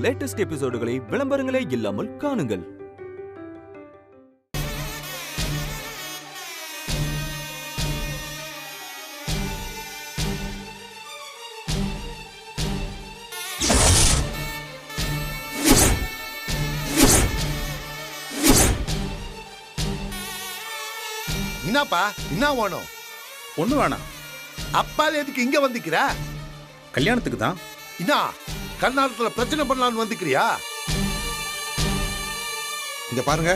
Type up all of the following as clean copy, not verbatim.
Latest எபிசோடுகளை விளம்பரங்களே இல்லாமல் காணுங்கள். என்னப்பா என்ன வேணும்? ஒண்ணு வேணாம். அப்பால எதுக்கு இங்க வந்துக்கிற? கல்யாணத்துக்கு தான். என்ன கர்நாடகத்துல பிரச்சனை பண்ணலான்னு வந்துக்கிறியா? இங்க பாருங்க,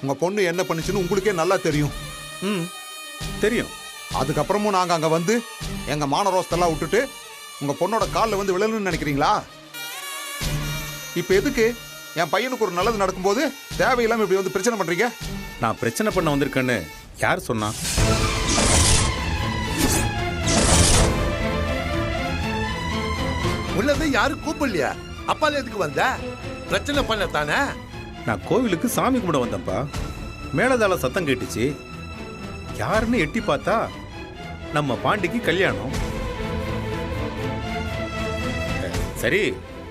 உங்க பொண்ணு என்ன பண்ணுச்சுன்னு உங்களுக்கே நல்லா தெரியும். தெரியும். அதுக்கப்புறமும் நாங்க அங்க வந்து எங்க மானரோஸ்தெல்லாம் விட்டுட்டு உங்க பொண்ணோட காலில் வந்து விழணும்னு நினைக்கிறீங்களா? இப்ப எதுக்கு என் பையனுக்கு ஒரு நல்லது நடக்கும்போது தேவையில்லாம இப்படி வந்து பிரச்சனை பண்றீங்க? நான் பிரச்சனை பண்ண வந்திருக்கேன்னு யார் சொன்னா? உள்ளதை யாரும் கூப்பிடலையா? அப்பால எதுக்கு வந்த? பிரச்சனை பண்ணத்தானே? நான் கோவிலுக்கு சாமி கும்பிட வந்தேன்ப்பா. மேலதாள சத்தம் கேட்டுச்சு. யாருன்னு எட்டி பார்த்தா நம்ம பாண்டிக்கு கல்யாணம். சரி,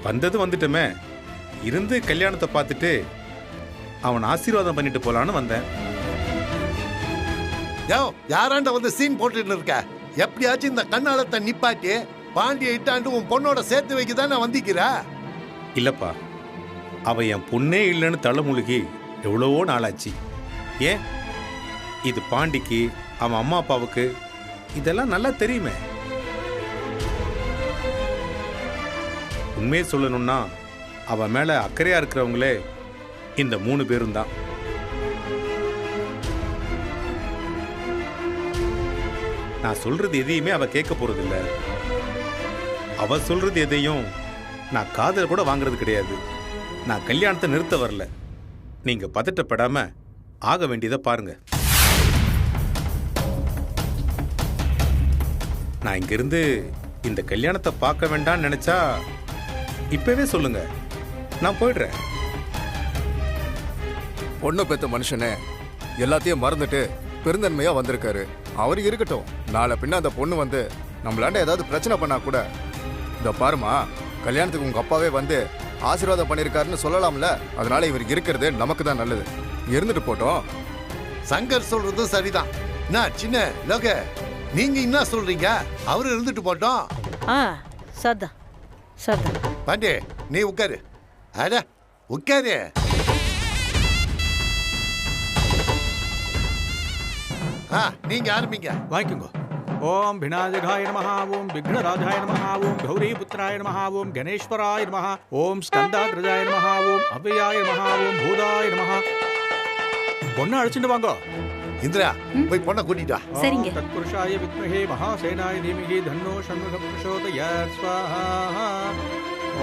வந்தது வந்துட்டோமே, இருந்து கல்யாணத்தை பார்த்துட்டு அவன் ஆசீர்வாதம் பண்ணிட்டு போலான்னு வந்தேன். யாராண்ட வந்து சீன் போட்டுட்டு இருக்க? எப்படியாச்சும் இந்த கண்ணாலத்தை நிப்பாட்டி பாண்டிய இட்டாண்டு உன் பொண்ணோட சேர்த்து வைக்கதானே வந்திக்கிற? இல்லப்பா, அவ என் பொண்ணே இல்லைன்னு தலைமுழுகி எவ்வளவோ நாளாச்சு. ஏன், இது பாண்டிக்கு அவன் அம்மா அப்பாவுக்கு இதெல்லாம் நல்லா தெரியுமே. உண்மையை சொல்லணும்னா அவ மேல அக்கறையா இருக்கிறவங்களே இந்த 3 பேரும் தான். நான் சொல்றது எதையுமே அவ கேட்க போறதில்ல. அவ சொல்றது எதையும் நான் காதல் கூட வாங்குறது கிடையாது. நான் கல்யாணத்தை நிறுத்த வரல. நீங்க பதட்டப்படாம ஆக வேண்டியதை பாருங்க. நான் இங்கிருந்து இந்த கல்யாணத்தை பார்க்க வேண்டாம்னு நினைச்சா இப்பவே சொல்லுங்க, நான் போயிடுறேன். பொண்ணு பெத்த மனுஷனே எல்லாத்தையும் மறந்துட்டு பெருந்தன்மையா வந்திருக்காரு. அவர் இருக்கட்டும், நாளை பின்ன அந்த பொண்ணு வந்து நம்மளாண்ட ஏதாவது பிரச்சனை பண்ணா கூட, இந்த பாருமா, கல்யாணத்துக்கு உங்க அப்பாவே வந்து ஆசீர்வாதம் பண்ணிருக்காருன்னு சொல்லலாம்ல. அதனால இவர் இருக்கிறது நமக்கு தான் நல்லது. இருந்துட்டு போட்டோம். சங்கர் சொல்றதும் சரிதான். நான் சின்ன லோக, நீங்க என்ன சொல்றீங்க? அவரு இருந்துட்டு போட்டோம். சதா சதா பாண்டே, நீ உட்காரு. அட உட்காரு. நீங்க ஆரம்பிங்க. வாங்கிக்கோங்க. ஓம் விநாயகாய நமஹ, ஓம் விக்னராஜாய நமஹ, ஓம் கௌரிபுத்திராய நமஹ, ஓம் கணேஸ்வராய நமஹ, ஓம் ஸ்கந்தாகிருஜாய நமஹ, ஓம் அவ்யயாய நமஹ, ஓம் பூதாய நமஹ. பொண்ணு அழைச்சிட்டு வாங்க. இந்திரா, போய் பொண்ணை கூட்டிட்டு வா. சரிங்க. தத்புருஷாய வித்மஹே மகாசேனாய தீமஹி தன்னோ ஷண்முக பிரசோதயாத் ஸ்வாஹா.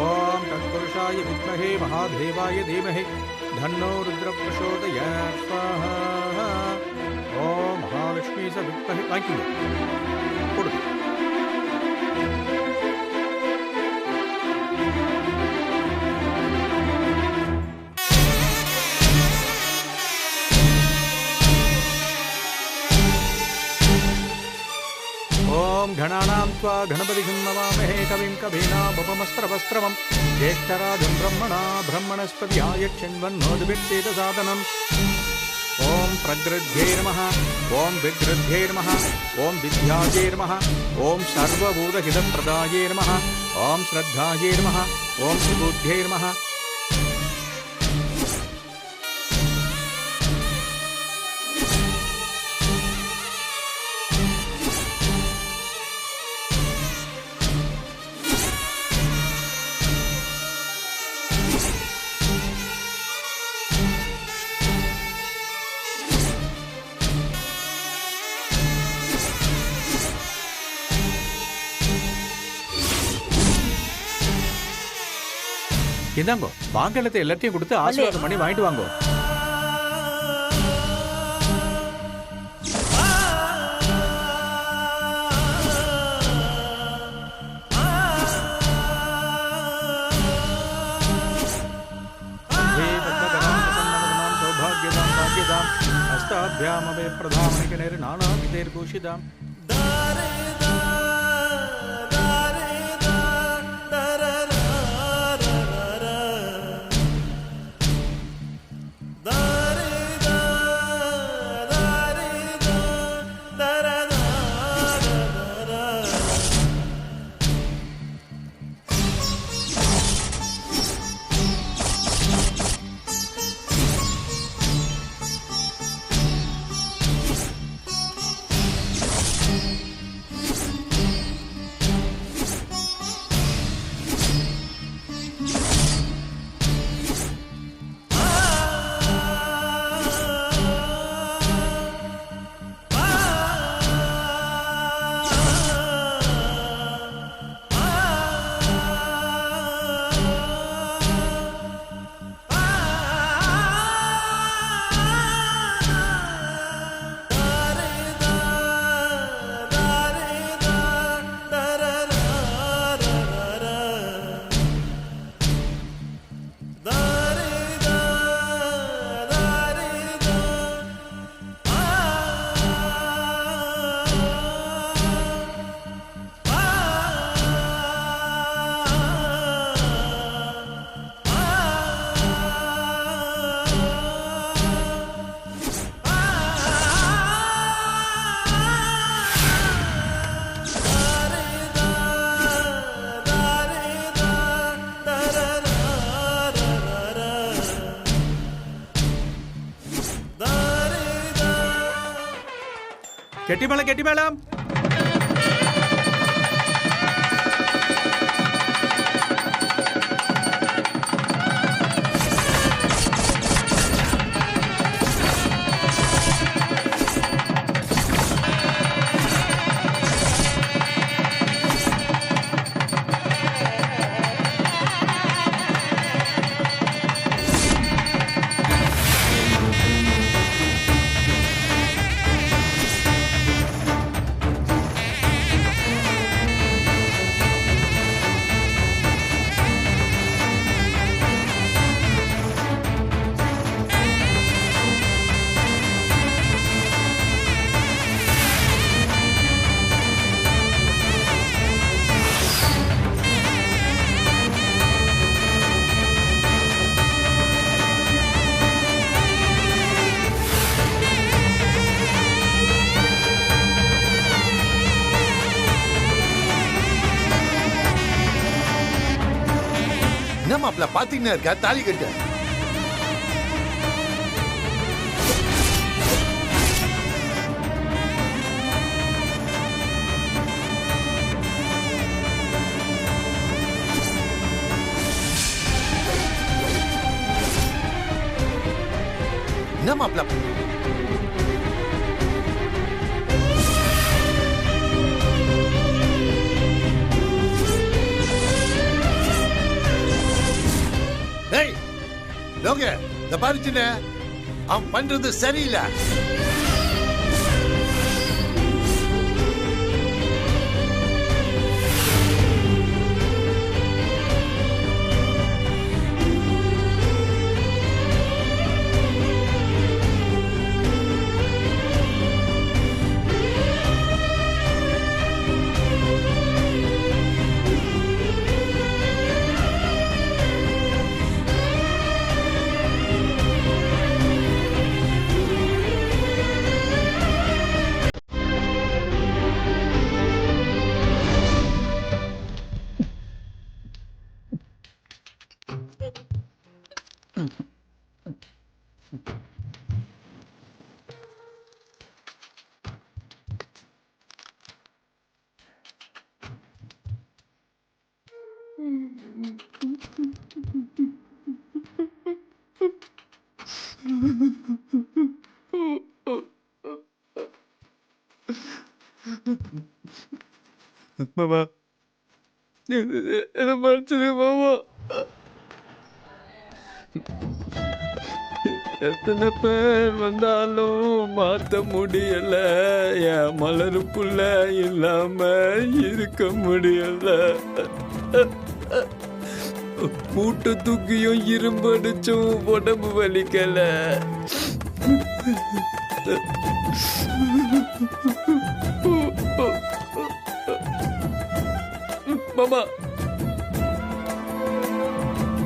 ஓம் தத்புருஷாய வித்மஹே மகாதேவாய தீமஹி தன்னோ ருத்ர பிரசோதயாத் ஸ்வாஹா. ஓம் மகாலட்சுமி சவித்மஹே. வாங்கிக்கோங்க. கொடுங்க. ஓம் கணானாம் த்வா கணபதிம் நமாமஹே கவிம் கவீனாமுபமஸ்திரவஸ்திரமம் ஜேஷ்டராஜம் பிரம்மணா பிரம்மணஸ்பதியாய ஷண்வன்னோதிபிர்சேதசாதனம். ஓம் பிரகிருத்யை நமஹ, ஓம் விக்ருத்யை நமஹ, ஓம் வித்யாயை நமஹ, ஓம் சர்வபூதஹிதப்பிரதாயை நமஹ, ஓம் ஸ்ரத்தாயை நமஹ, ஓம் சுபுத்யை நமஹ. இந்தாங்கோ, வாங்கலத்தை எல்லாத்தையும் கொடுத்து ஆசீர்வாதம் பண்ணி வாங்கிட்டு வாங்கோ. சௌபாகியதாம் பாகியதாம் ஹஸ்தாபியாமவே பிரதாமணிகணேர் நானாவிதேர் பூஷிதாம். கெட்டி மேளம். என்ன மாப்பிள்ள பாத்தீங்கன்னா இருக்கா தாலி கட்டு. என்ன மாப்பிள்ள லோக இந்த பாருச்சுன்னு அவன் பண்றது சரியில்லை. மாமா என்ன மறைச்சது மாமா. எத்தனை பேர் வந்தாலும் மாத்த முடியல, என் மலருக்குள்ள இல்லாம இருக்க முடியல. மூட்டை தூக்கியும் இரும்படிச்சும் உடம்பு வலிக்கல. மாமா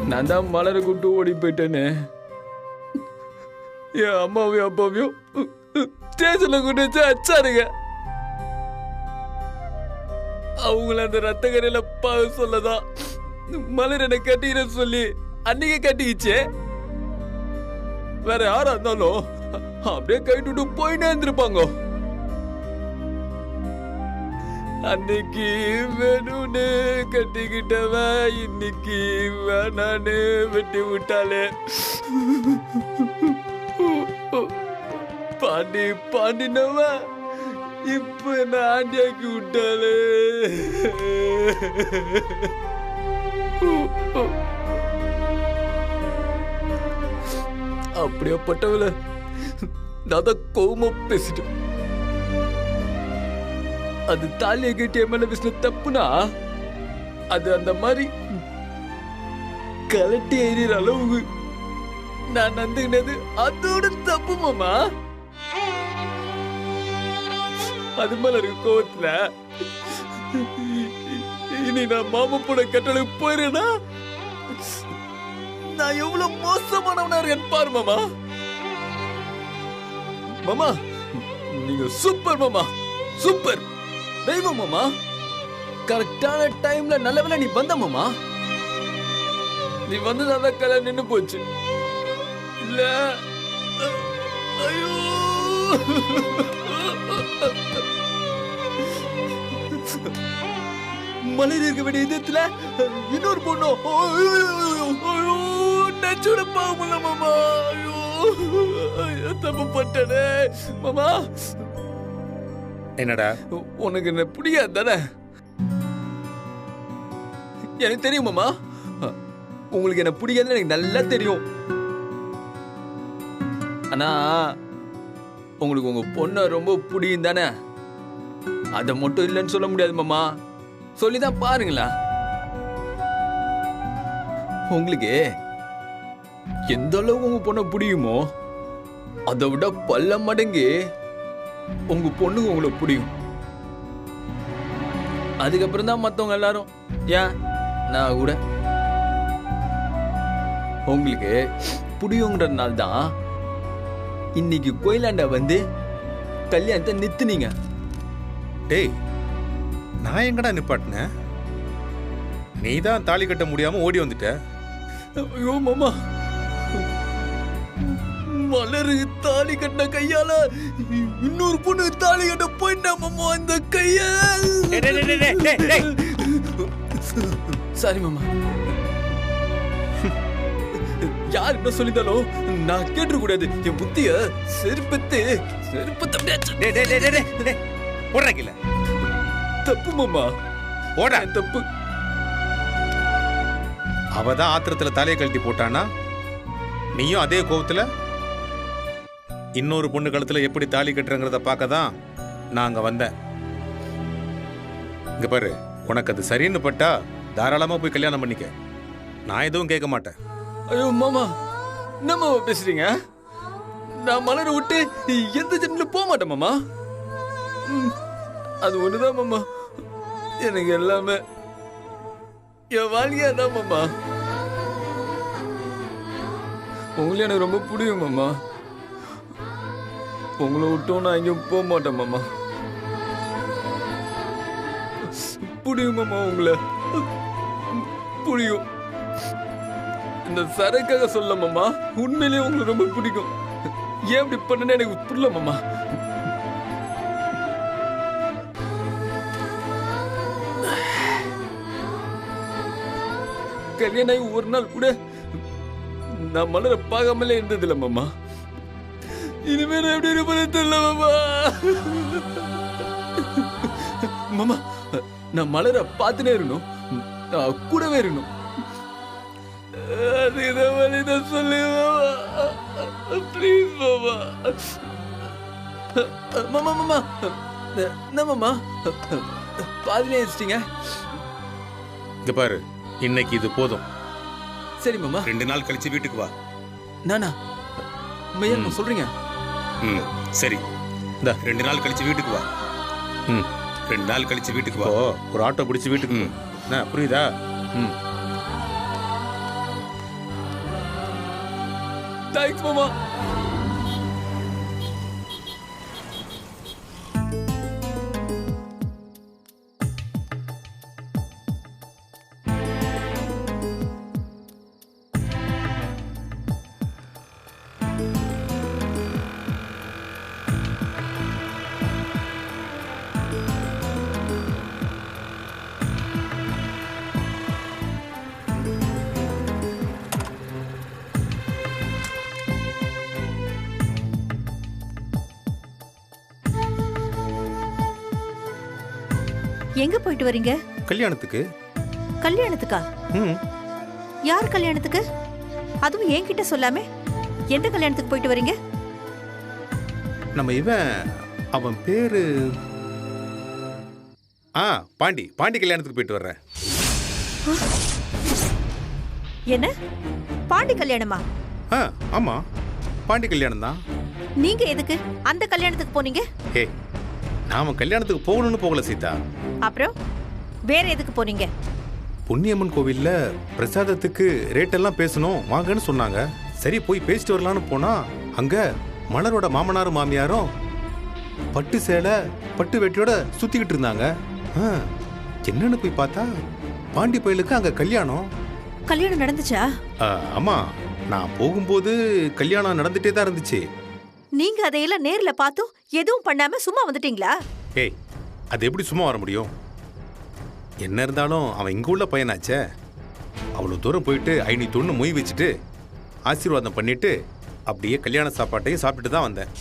நான் தான் மலரை கூப்பிட்டு ஓடி போயிட்டேன்னு என் அம்மாவையும் அப்பாவையும் ஸ்டேஷன்ல கொண்டு வச்சு அச்சாருங்க. அவங்கள அந்த ரத்த கரையில பாவ சொல்லதான் மலர் என்ன கட்டிக்கிற சொல்லி அன்னைக்கு கட்டிக்கிச்சு. வேற யாரா இருந்தாலும் அப்படியே கைட்டு போயிட்டே இருந்திருப்பாங்க. அன்னைக்கு வேணும்னு கட்டிக்கிட்டவ இன்னைக்கு வேணான்னு வெட்டி விட்டாலே. பாண்டினவ இப்ப என்ன ஆண்டியாக்கி விட்டாலே. அப்படியாப்பட்டவள நான் தான் கோவமா பேசிட்டேன். அது தாலியை கட்டி என் மேல பேசின தப்புனா அது அந்த மாதிரி கலட்டி எறிகிற அளவுக்கு நான் நந்துக்கினது அதோட தப்பு மாமா. அது மேல இருக்க கோவத்துல இனி நான் மாமா போட கட்டளைக்கு போயிடுறேன்னா நான் எவ்வளவு மோசமானவனா இருக்கேன் பாரு மாமா. மாமா நீங்க சூப்பர் மாமா, சூப்பர் தெய்வம் மாமா. கரெக்டான டைம்ல நல்லவேளை நீ வந்த மாமா. நீ வந்ததாதான் கல்யாணம் நின்னு போச்சு. இல்ல ஐயோ மலையில இருக்க வேண்டிய இதத்துல இன்னொரு பொண்ணு நச்சோட பாவமில்ல மாமா. ஐயோ தப்பு பட்டனே மாமா. என்னடா உனக்கு என்ன பிடிக்காது தானே? எனக்கு தெரியும் மாமா, உங்களுக்கு என்ன பிடிக்காதுன்னு எனக்கு நல்லா தெரியும். ஆனா உங்களுக்கு உங்க பொண்ணை ரொம்ப பிடிக்கும் தானே? அதை மட்டும் இல்லைன்னு சொல்ல முடியாது மாமா, சொல்லிதான் பாருங்களா. உங்களுக்கு எந்த அளவுக்கு உங்க பொண்ணை பிடிக்குமோ அதை விட பல மடங்கு உங்க பொண்ணுக்கு உங்களை பிடிக்கும். அதுக்கப்புறம் தான் மற்றவங்க எல்லாரும், ஏன் நான் கூட. உங்களுக்கு பிடிக்குங்கிறதுனால தான் இன்னைக்கு கோயிலாண்ட வந்து கல்யாணத்தை நிறுத்துனீங்க. டேய், நான் எங்கடா நிப்பாட்டினேன்? நீ தான் தாலி கட்ட முடியாம ஓடி வந்துட்ட. ஐயோ மாமா, மலரு தாலி கட்டின கையால இன்னொரு பொண்ணு தாலி கட்ட போயிட்டா மாமா. அந்த கையால் சாரி மாமா. யார் என்ன சொல்லிட்டாலும் நான் கேட்டு கூடாது. என் புத்திய செருப்பத்து போடுறக்கில்ல தப்பு மாமா, போட தப்பு. அவதான் ஆத்திரத்துல தலையை கழட்டி போட்டானா, நீயும் அதே கோவத்துல இன்னொரு பொண்ணு கழுத்துல எப்படி தாலி கட்டுறங்கிறத பார்க்க தான் நான் அங்க வந்தேன். இங்க பாரு, உனக்கு அது சரின்னு பட்டா தாராளமா போய் கல்யாணம் பண்ணிக்க. நான் எதுவும் கேட்க மாட்டேன். ஐயோ மாமா, என்ன மாமா பேசுறீங்க? நான் மலரை விட்டு எந்த ஜென்மல போக மாட்டேன் மாமா. அது ஒண்ணுதான் மாமா எனக்கு எல்லாமே. என் வாழ்க்கையா தான் மாமா. உங்களை எனக்கு ரொம்ப பிடிக்கும் மாமா. உங்களை விட்டும் நான் எங்கேயும் போக மாட்டேன் மாமா. பிடிக்கும் மாமா, உங்களை பிடிக்கும். இந்த சரக்காக சொல்ல மாமா, உண்மையிலேயே உங்களுக்கு ரொம்ப பிடிக்கும். ஏன் இப்படி பண்ணனே எனக்கு புரியல மாமா. கல்யாணம் ஒரு நாள் கூட நான் மலரை பார்க்காமலே இருந்ததில்ல மாமா. இனிமேல் எப்படி இருப்பது தெரியல மாமா. மாமா, நான் மலரை பார்த்துனே இருக்கணும், கூடவே இருக்கணும். அதுதான் வழிதான் சொல்லு ப்ளீஸ் மாமா. மாமா மாமா என்ன மாமா பாதிலே வச்சிட்டீங்க? இங்க பாரு, இன்னைக்கு இது போதும். சரி மாமா, 2 நாள் கழிச்சு வீட்டுக்கு வா. நானா மையா சொல்றீங்க? சரி, இந்த 2 நாள் கழிச்சு வீட்டுக்கு வா. 2 நாள் கழிச்சு வீட்டுக்கு வா. ஒரு ஆட்டோ பிடிச்சு வீட்டுக்கு என்ன புரியுதா? தேங்க்ஸ் மாமா. எங்க போயிட்டு வரீங்க? கல்யாணத்துக்கு. கல்யாணத்துக்கா? யார் கல்யாணத்துக்கு? அதுவும் என்கிட்ட சொல்லாம எந்த கல்யாணத்துக்கு போயிட்டு வரீங்க? நம்ம இவன், அவன் பேரு பாண்டி. பாண்டி கல்யாணத்துக்கு போயிட்டு வர்றேன். என்ன, பாண்டி கல்யாணமா? ஆமா, பாண்டி கல்யாணம் தான். நீங்க எதுக்கு அந்த கல்யாணத்துக்கு போனீங்க? நாம கல்யாணத்துக்கு போகணும்னு போகல சீதா. அப்புறம் வேற எதுக்கு போனீங்க? புண்ணியம்மன் கோவில்ல பிரசாதத்துக்கு ரேட் எல்லாம் பேசணும் வாங்கன்னு சொன்னாங்க. சரி போய் பேசிட்டு வரலான்னு போனா அங்க மலரோட மாமனாரும் மாமியாரும் பட்டு சேலை பட்டு வெட்டியோட சுத்திக்கிட்டு இருந்தாங்க. என்னன்னு போய் பார்த்தா பாண்டி பயலுக்கு அங்க கல்யாணம். கல்யாணம் நடந்துச்சா? ஆமா, நான் போகும்போது கல்யாணம் நடந்துட்டே தான் இருந்துச்சு. நீங்க அதையெல்லாம் நேர்ல பார்த்தும் எதுவும் பண்ணாம சும்மா வந்துட்டீங்களா? ஏய், அது எப்படி சும்மா வர முடியும்? என்ன இருந்தாலும் அவன் இங்க உள்ள பையனாச்சே. அவ்வளவு தூரம் போயிட்டு 501 மொய் வச்சுட்டு ஆசீர்வாதம் பண்ணிட்டு அப்படியே கல்யாண சாப்பாட்டையும் சாப்பிட்டுட்டு தான் வந்தேன்.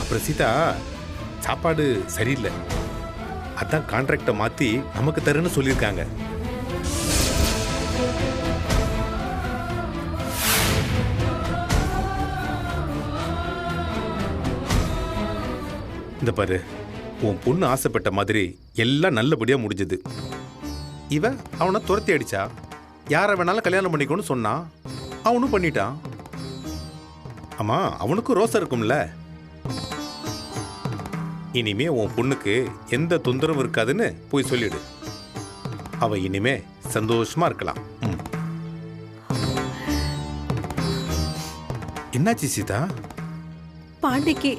அப்புறம் சீதா, சாப்பாடு சரியில்லை, அதான் கான்ட்ராக்டை மாத்தி நமக்கு தருன்னு சொல்லியிருக்காங்க. இந்த பாரு, உன் பொண்ணு ஆசைப்பட்ட மாதிரி எல்லாம் நல்லபடியா முடிஞ்சது. இவ அவனை துரத்தி அடிச்சா, யாரை வேணாலும் கல்யாணம் பண்ணிக்கணும்னு சொன்னான், அவனும் பண்ணிட்டான். ஆமா, அவனுக்கும் ரோசை இருக்கும்ல. இனிமே உன் பொண்ணுக்கு எந்த தொந்தரவும் இருக்காதுன்னு போய் சொல்லிடு. அவ இனிமே சந்தோஷமா இருக்கலாம். என்னாச்சு சீதா? பாண்டிக்கு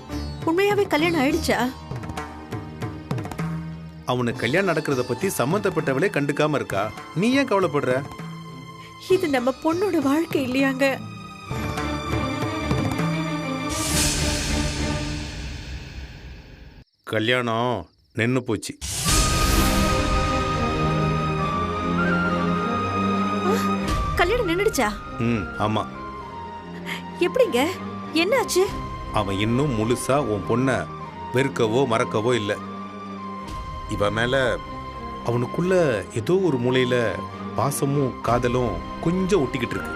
உண்மையாவே கல்யாணம் ஆயிடுச்சா? அவனுக்கு கல்யாணம் நடக்கிறத பத்தி சம்பந்தப்பட்டவளே கண்டுக்காம இருக்கா. நீ ஏன் கவலைப்படுற? இது நம்ம பொண்ணோட வாழ்க்கை இல்லையாங்க? கல்யாணம் நின்னு போச்சு. கல்யாணம் நின்னுடுச்சா? ஆமா. எப்படிங்க? என்னாச்சு? அவன் இன்னும் முழுசா உன் பொண்ண வெறுக்கவோ மறக்கவோ இல்லை. இவ மேல அவனுக்குள்ள ஏதோ ஒரு மூலையில பாசமும் காதலும் கொஞ்சம் ஒட்டிக்கிட்டு இருக்கு.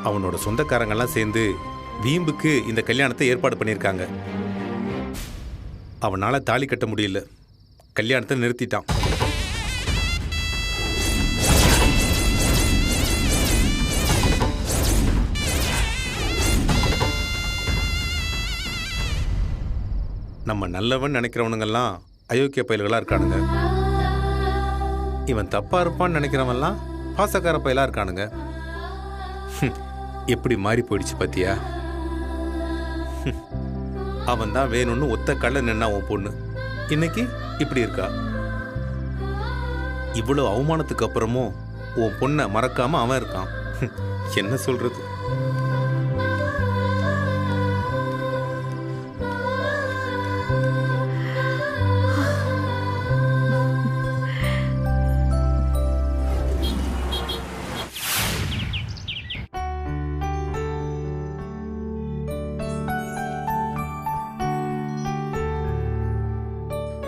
அவனோட சொந்தக்காரங்கெல்லாம் சேர்ந்து வீம்புக்கு இந்த கல்யாணத்தை ஏற்பாடு பண்ணியிருக்காங்க. அவனால தாலி கட்ட முடியல, கல்யாணத்தை நிறுத்திட்டான். நம்ம நல்லவன் நினைக்கிறவனுங்கெல்லாம் அயோக்கிய பயல்களா இருக்கானுங்க. இவன் தப்பா இருப்பான்னு நினைக்கிறவன்லாம் பாசக்கார பயலா இருக்கானுங்க. எப்படி மாறி போயிடுச்சு பாத்தியா? அவன் தான் வேணும்னு ஒத்த கள்ள நின்னா உன் பொண்ணு இன்னைக்கு இப்படி இருக்கா. இவ்வளவு அவமானத்துக்கு அப்புறமும் உன் பொண்ணை மறக்காம அவன் இருக்கான். என்ன சொல்றது?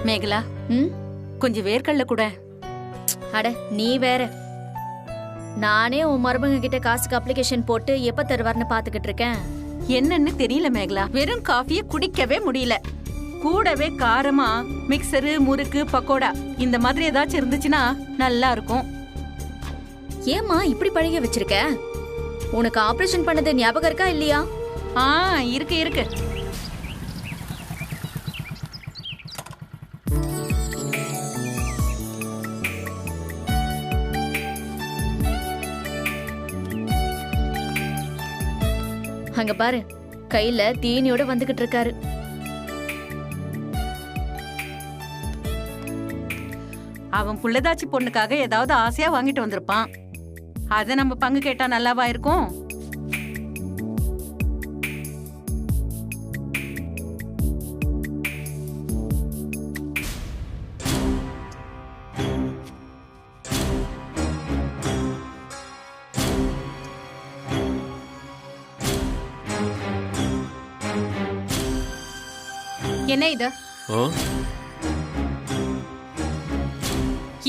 மேகலா, கொஞ்சம் வேர்க்கடல கூட. அட நீ வேற. நானே உன் மருமக கிட்ட காசுக்கு அப்ளிகேஷன் போட்டு எப்ப தருவார்னு பாத்துக்கிட்டு இருக்கேன். என்னன்னு தெரியல மேகலா, வெறும் காஃபியை குடிக்கவே முடியல. கூடவே காரமா மிக்சரு, முறுக்கு, பக்கோடா இந்த மாதிரி ஏதாச்சும் இருந்துச்சுன்னா நல்லா இருக்கும். ஏமா இப்படி பழகி வச்சிருக்க? உனக்கு ஆபரேஷன் பண்ணது ஞாபகம் இருக்கா இல்லையா? இருக்கு இருக்கு. அங்க பாரு, கையில தீனியோட வந்துகிட்டு இருக்காரு. அவன் புள்ளதாச்சி பொண்ணுக்காக ஏதாவது ஆசையா வாங்கிட்டு வந்திருப்பான். அத நம்ம பங்கு கேட்டா நல்லாவா இருக்கும்? என்ன இது?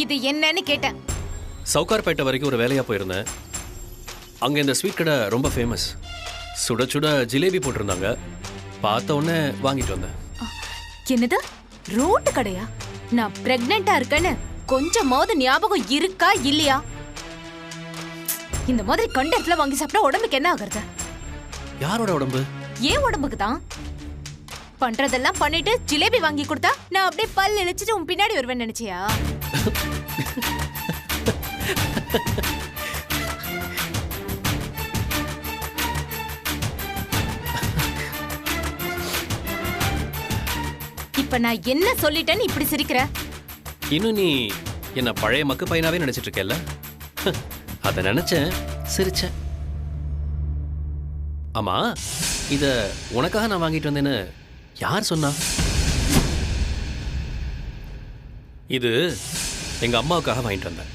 இது என்னன்னு கேட்டேன். சவுகார்பேட்டை வரைக்கும் ஒரு வேலையா போயிருந்தேன். அங்க இந்த ஸ்வீட் கடை ரொம்ப ஃபேமஸ். சுட சுட ஜிலேபி போட்டிருந்தாங்க. பார்த்த உடனே வாங்கிட்டு வந்தேன். என்னது? ரோட்டு கடையா? நான் பிரெக்னெண்டா இருக்கேன்னு கொஞ்சமாவது ஞாபகம் இருக்கா இல்லையா? இந்த மாதிரி கண்ட இடத்துல வாங்கி சாப்பிட்டா உடம்புக்கு என்ன ஆகுறது? யாரோட உடம்பு? ஏன் உடம்புக்கு தான். பண்றதெல்லாம் பண்ணிட்டு ஜிலேபி வாங்கி கொடுத்தா நான் அப்படியே பல் இழிச்சிட்டு உன் பின்னாடி வருவேன்னு நினைச்சியா? இப்ப நான் என்ன சொல்லிட்டேன்னு இப்படி சிரிக்கிற? இன்னும் நீ என்ன பழைய மக்கு பையனாவே நினைச்சிட்டு இருக்கல? அத நினைச்சேன், சிரிச்சேன். ஆமா, இத உனக்காக நான் வாங்கிட்டு வந்தேன்னு யார் சொன்னா? இது எங்க அம்மாவுக்காக வாங்கிட்டு வந்தேன்.